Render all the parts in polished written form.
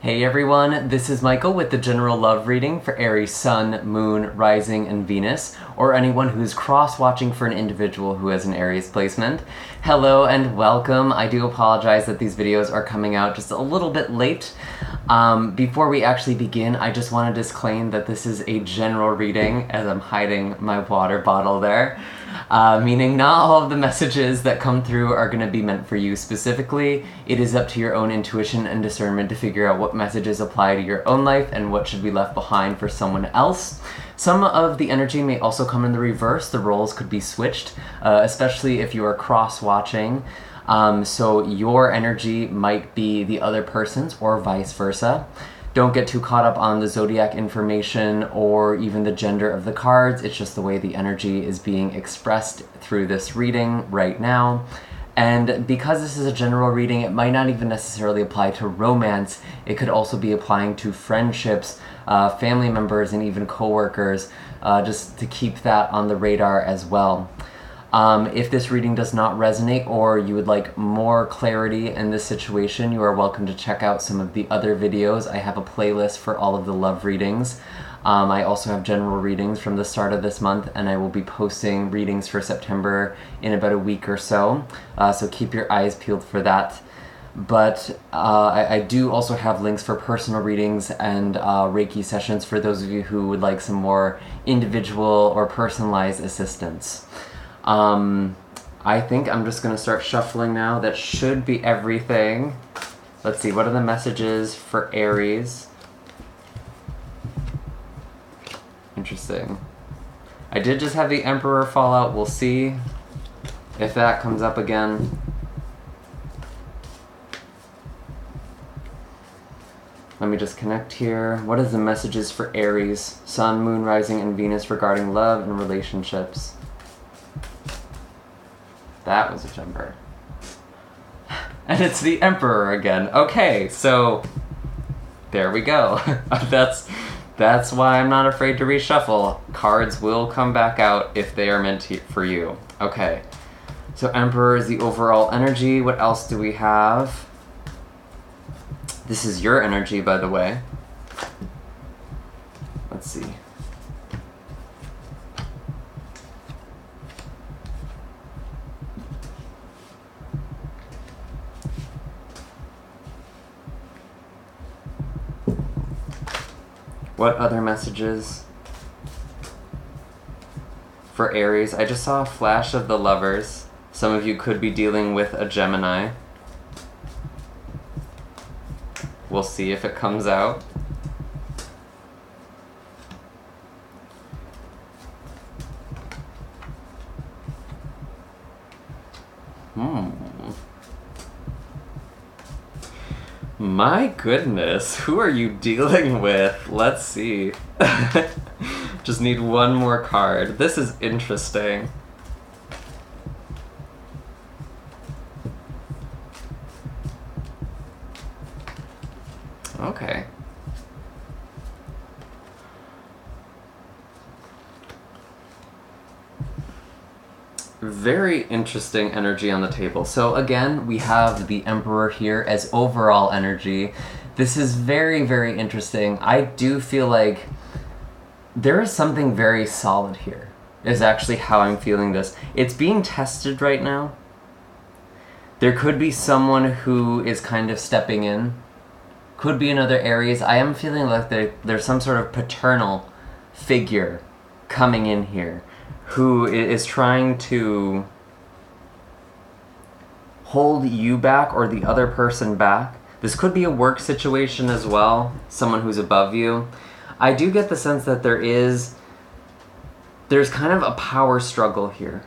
Hey everyone, this is Michael with the general love reading for Aries Sun, Moon, Rising, and Venus, or anyone who's cross-watching for an individual who has an Aries placement. Hello and welcome. I do apologize that these videos are coming out just a little bit late. Before we actually begin, I just want to disclaim that this is a general reading, as I'm hiding my water bottle there. Meaning not all of the messages that come through are going to be meant for you specifically. It is up to your own intuition and discernment to figure out what messages apply to your own life and what should be left behind for someone else. Some of the energy may also come in the reverse. The roles could be switched, especially if you are cross-watching. So your energy might be the other person's or vice versa. Don't get too caught up on the zodiac information or even the gender of the cards. It's just the way the energy is being expressed through this reading right now. And because this is a general reading, it might not even necessarily apply to romance. It could also be applying to friendships, family members, and even coworkers, just to keep that on the radar as well. If this reading does not resonate or you would like more clarity in this situation, you are welcome to check out some of the other videos. I have a playlist for all of the love readings. I also have general readings from the start of this month, and I will be posting readings for September in about a week or so. So keep your eyes peeled for that. But I do also have links for personal readings and Reiki sessions for those of you who would like some more individual or personalized assistance. I think I'm just going to start shuffling now. That should be everything. Let's see, what are the messages for Aries? Interesting. I did just have the Emperor fall out. We'll see if that comes up again. Let me just connect here. What is the messages for Aries, Sun, Moon, Rising, and Venus regarding love and relationships? That was a jumper. And it's the Emperor again. Okay, so there we go. That's why I'm not afraid to reshuffle. Cards will come back out if they are meant for you. Okay, so Emperor is the overall energy. What else do we have? This is your energy, by the way. Let's see. What other messages for Aries? I just saw a flash of the Lovers. Some of you could be dealing with a Gemini. We'll see if it comes out. My goodness, who are you dealing with? Let's see. Just need one more card. This is interesting. Okay. Very interesting energy on the table. So again, we have the Emperor here as overall energy. This is very, very interesting. I do feel like there is something very solid here, is actually how I'm feeling this. It's being tested right now. There could be someone who is kind of stepping in. Could be another Aries. I am feeling like there's some sort of paternal figure coming in here who is trying to hold you back or the other person back. This could be a work situation as well, someone who's above you. I do get the sense that there's kind of a power struggle here.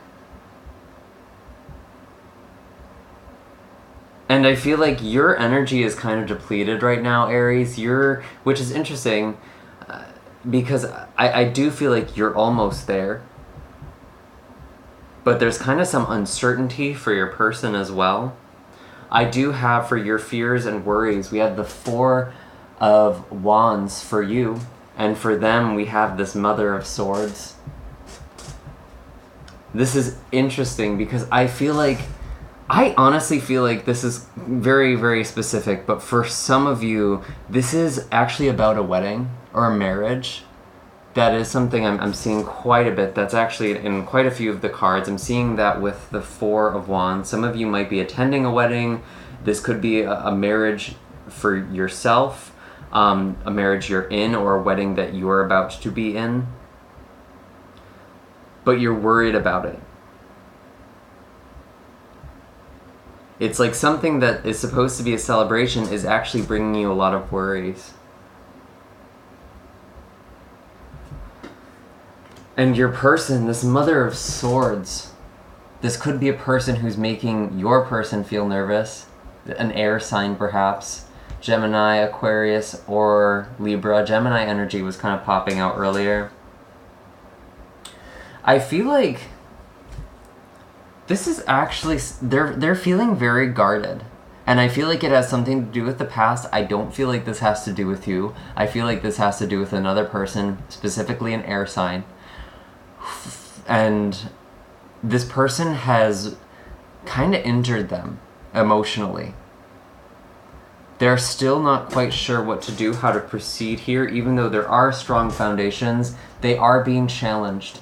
And I feel like your energy is kind of depleted right now, Aries. Which is interesting because I do feel like you're almost there. But there's kind of some uncertainty for your person as well. I do have for your fears and worries, we have the Four of Wands for you. And for them, we have this Mother of Swords. This is interesting because I feel like I honestly feel like this is very, very specific, but for some of you, this is actually about a wedding or a marriage. That is something I'm seeing quite a bit. That's actually in quite a few of the cards. I'm seeing that with the Four of Wands. Some of you might be attending a wedding. This could be a marriage for yourself, a marriage you're in, or a wedding that you're about to be in. But you're worried about it. It's like something that is supposed to be a celebration is actually bringing you a lot of worries. And your person, this Mother of Swords, this could be a person who's making your person feel nervous, an air sign perhaps, Gemini, Aquarius, or Libra. Gemini energy was kind of popping out earlier. I feel like this is actually, they're feeling very guarded. And I feel like it has something to do with the past. I don't feel like this has to do with you. I feel like this has to do with another person, specifically an air sign. And this person has kind of injured them emotionally. They're still not quite sure what to do, how to proceed here. Even though there are strong foundations, they are being challenged.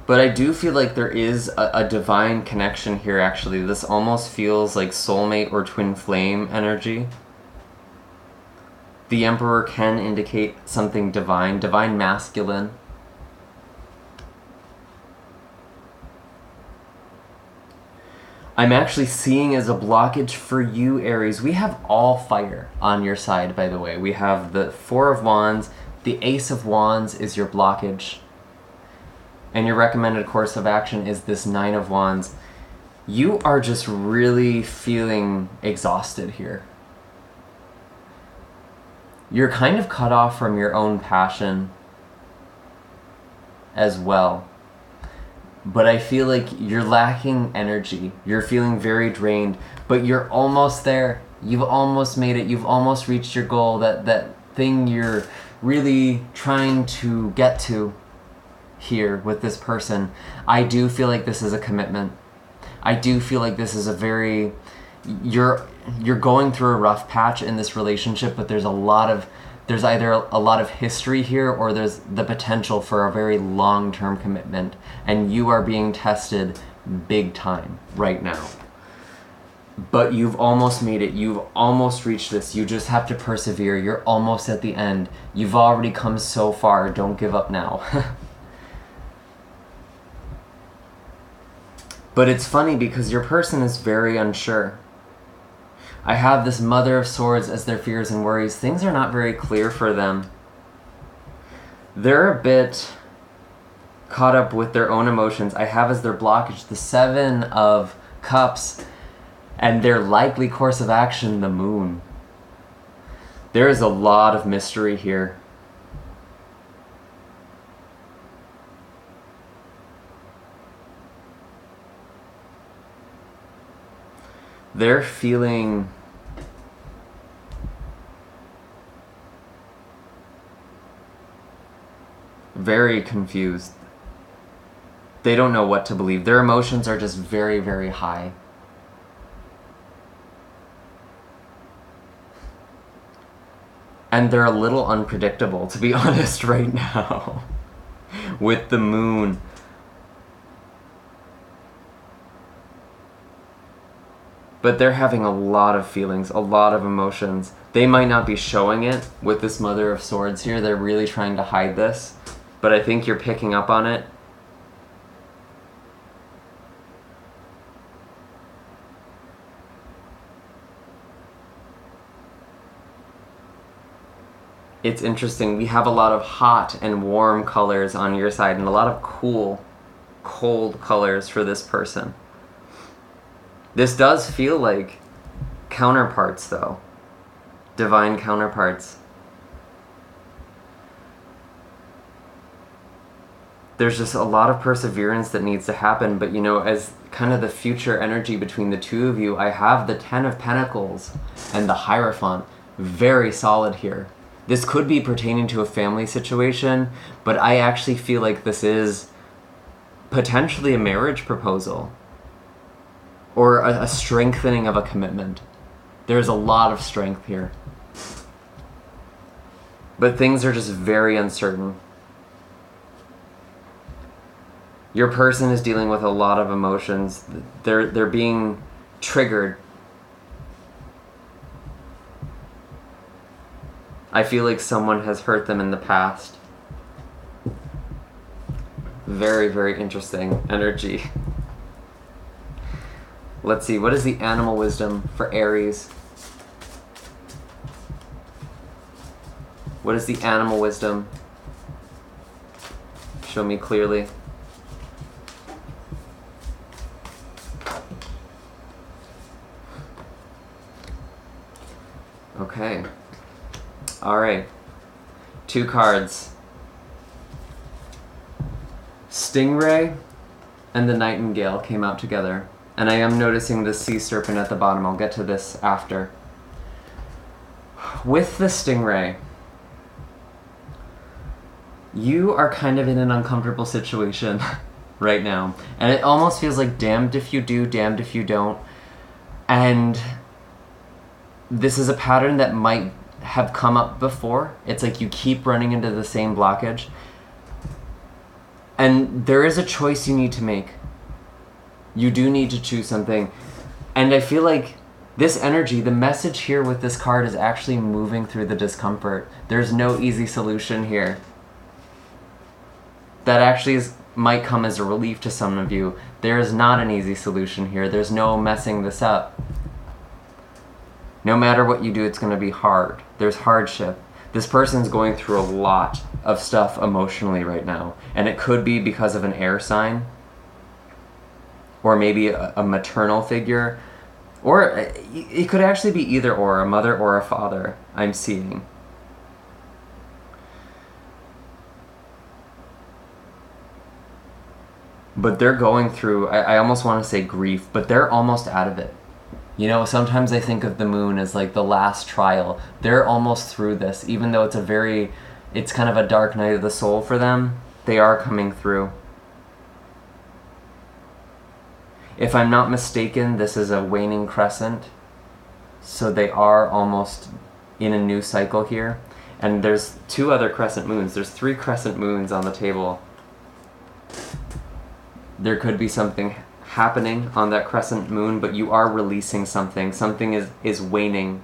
But I do feel like there is a divine connection here, actually. This almost feels like soulmate or twin flame energy. The Emperor can indicate something divine, divine masculine. I'm actually seeing as a blockage for you, Aries. We have all fire on your side, by the way. We have the Four of Wands. The Ace of Wands is your blockage. And your recommended course of action is this Nine of Wands. You are just really feeling exhausted here. You're kind of cut off from your own passion as well. But I feel like you're lacking energy. You're feeling very drained, but you're almost there. You've almost made it. You've almost reached your goal, that thing you're really trying to get to. Here with this person. I do feel like this is a commitment. I do feel like this is a very, you're going through a rough patch in this relationship, but there's either a lot of history here, or there's the potential for a very long-term commitment, and you are being tested big time right now. But you've almost made it. You've almost reached this. You just have to persevere. You're almost at the end. You've already come so far. Don't give up now. But it's funny because your person is very unsure. I have this Mother of Swords as their fears and worries. Things are not very clear for them. They're a bit caught up with their own emotions. I have as their blockage the Seven of Cups, and their likely course of action, the Moon. There is a lot of mystery here. They're feeling very confused. They don't know what to believe. Their emotions are just very, very high. And they're a little unpredictable, to be honest, right now. With the Moon. But they're having a lot of feelings, a lot of emotions. They might not be showing it with this Mother of Swords here. They're really trying to hide this. But I think you're picking up on it. It's interesting. We have a lot of hot and warm colors on your side, and a lot of cool, cold colors for this person. This does feel like counterparts, though. Divine counterparts. There's just a lot of perseverance that needs to happen, but you know, as kind of the future energy between the two of you, I have the Ten of Pentacles and the Hierophant. Very solid here. This could be pertaining to a family situation, but I actually feel like this is potentially a marriage proposal or a strengthening of a commitment. There's a lot of strength here. But things are just very uncertain. Your person is dealing with a lot of emotions. They're being triggered. I feel like someone has hurt them in the past. Very, very interesting energy. Let's see, what is the animal wisdom for Aries? What is the animal wisdom? Show me clearly. Okay. All right. 2 cards. Stingray and the Nightingale came out together. And I am noticing the sea serpent at the bottom. I'll get to this after. With the Stingray, you are kind of in an uncomfortable situation right now. And it almost feels like damned if you do, damned if you don't. And this is a pattern that might have come up before. It's like you keep running into the same blockage. And there is a choice you need to make. You do need to choose something. And I feel like this energy, the message here with this card is actually moving through the discomfort. There's no easy solution here. That actually might come as a relief to some of you. There is not an easy solution here. There's no messing this up. No matter what you do, it's going to be hard. There's hardship. This person's going through a lot of stuff emotionally right now. And it could be because of an air sign. Or maybe a maternal figure. Or it could actually be either or, a mother or a father, I'm seeing. But they're going through, I almost want to say grief, but they're almost out of it. You know, sometimes I think of the moon as like the last trial. They're almost through this, even though it's kind of a dark night of the soul for them. They are coming through. If I'm not mistaken, this is a waning crescent. So they are almost in a new cycle here. And there's 2 other crescent moons. There's 3 crescent moons on the table. There could be something happening on that crescent moon, but you are releasing something. Something is waning.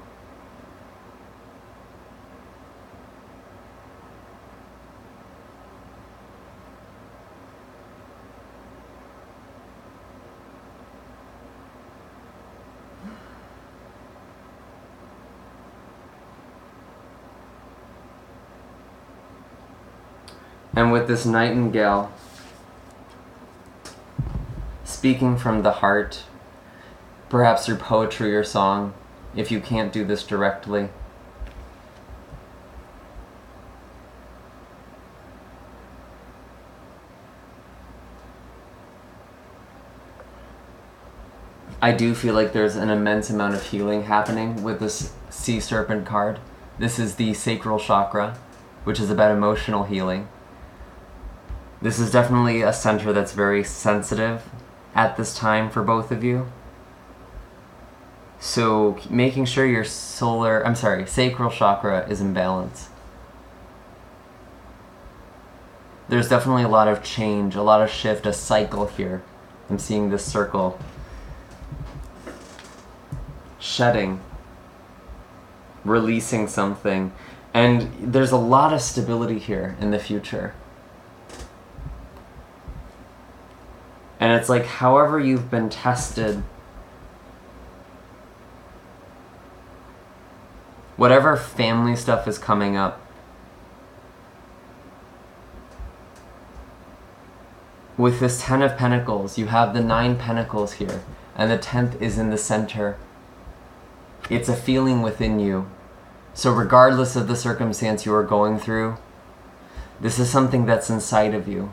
And with this Nightingale, speaking from the heart, perhaps through poetry or song, if you can't do this directly. I do feel like there's an immense amount of healing happening with this sea serpent card. This is the sacral chakra, which is about emotional healing. This is definitely a center that's very sensitive at this time for both of you. So making sure your sacral chakra is in balance. There's definitely a lot of change, a lot of shift, a cycle here. I'm seeing this circle. Shedding. Releasing something. And there's a lot of stability here in the future. And it's like, however you've been tested, whatever family stuff is coming up, with this 10 of Pentacles, you have the 9 Pentacles here, and the 10th is in the center. It's a feeling within you. So regardless of the circumstance you are going through, this is something that's inside of you.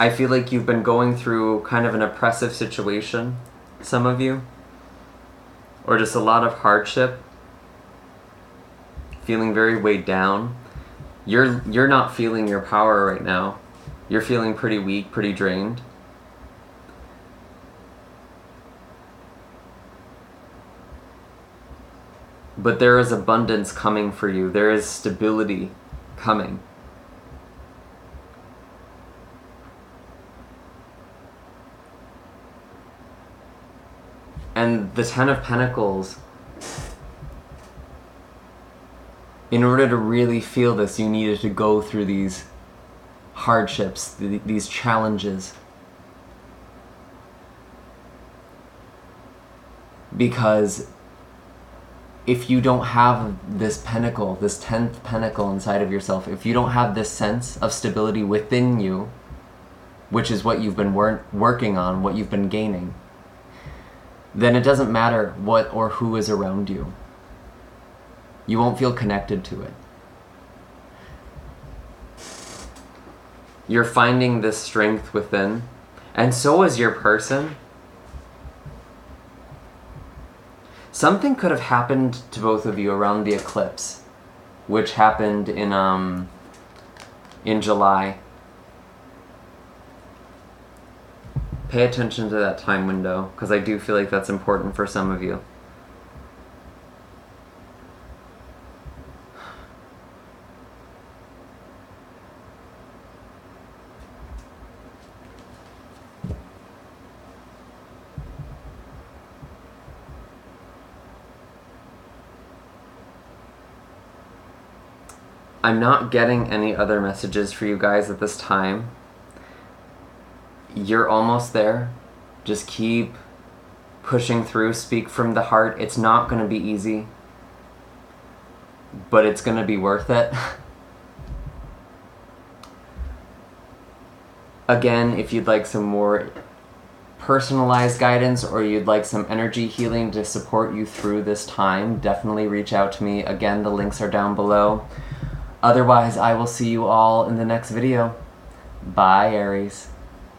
I feel like you've been going through kind of an oppressive situation, some of you. or just a lot of hardship, feeling very weighed down. You're not feeling your power right now. You're feeling pretty weak, pretty drained. But there is abundance coming for you. There is stability coming. And the Ten of Pentacles, in order to really feel this, you needed to go through these hardships, these challenges. Because if you don't have this pentacle, this 10th pentacle inside of yourself, if you don't have this sense of stability within you, which is what you've been working on, what you've been gaining, then it doesn't matter what or who is around you. You won't feel connected to it. You're finding this strength within, and so is your person. Something could have happened to both of you around the eclipse, which happened in July. Pay attention to that time window, because I do feel like that's important for some of you. I'm not getting any other messages for you guys at this time. You're almost there. Just keep pushing through. Speak from the heart. It's not going to be easy, but it's going to be worth it. Again, if you'd like some more personalized guidance or you'd like some energy healing to support you through this time, definitely reach out to me. Again, the links are down below. Otherwise, I will see you all in the next video. Bye, Aries.